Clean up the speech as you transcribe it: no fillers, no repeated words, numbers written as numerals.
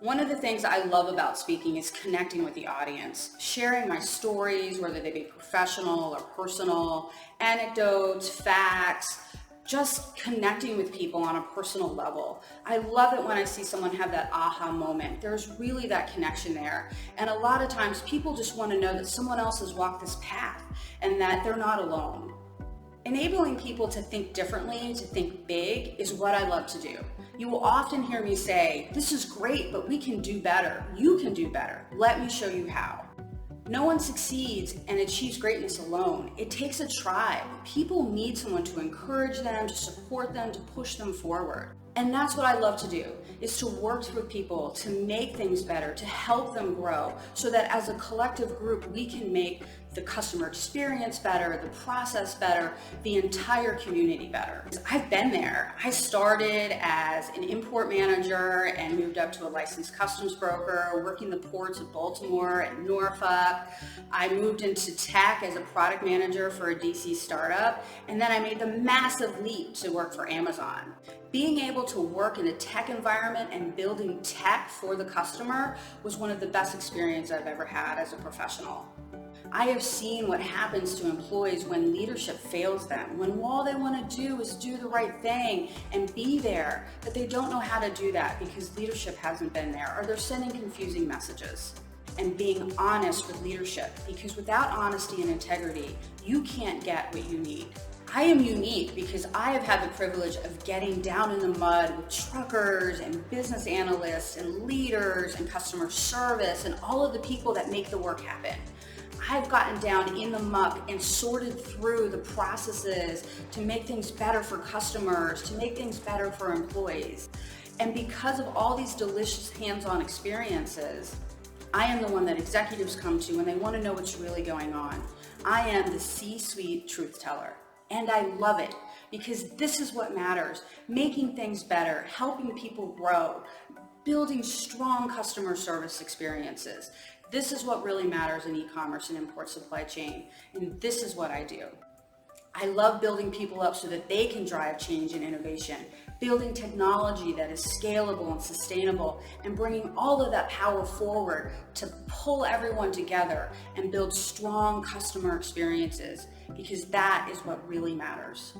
One of the things I love about speaking is connecting with the audience, sharing my stories, whether they be professional or personal, anecdotes, facts, just connecting with people on a personal level. I love it when I see someone have that aha moment. There's really that connection there. And a lot of times people just want to know that someone else has walked this path and that they're not alone. Enabling people to think differently, to think big, is what I love to do. You will often hear me say, this is great, but we can do better. You can do better. Let me show you how. No one succeeds and achieves greatness alone. It takes a tribe. People need someone to encourage them, to support them, to push them forward. And that's what I love to do, is to work with people, to make things better, to help them grow, so that as a collective group, we can make the customer experience better, the process better, the entire community better. I've been there. I started as an import manager and moved up to a licensed customs broker, working the ports of Baltimore and Norfolk. I moved into tech as a product manager for a DC startup, and then I made the massive leap to work for Amazon. Being able to work in a tech environment and building tech for the customer was one of the best experiences I've ever had as a professional. I have seen what happens to employees when leadership fails them, when all they want to do is do the right thing and be there, but they don't know how to do that because leadership hasn't been there, or they're sending confusing messages. And being honest with leadership, because without honesty and integrity, you can't get what you need. I am unique because I have had the privilege of getting down in the mud with truckers and business analysts and leaders and customer service and all of the people that make the work happen. I've gotten down in the muck and sorted through the processes to make things better for customers, to make things better for employees. And because of all these delicious hands-on experiences, I am the one that executives come to when they want to know what's really going on. I am the C-suite truth teller. And I love it because this is what matters. Making things better, helping people grow, building strong customer service experiences. This is what really matters in e-commerce and import supply chain. And this is what I do. I love building people up so that they can drive change and innovation, building technology that is scalable and sustainable, and bringing all of that power forward to pull everyone together and build strong customer experiences, because that is what really matters.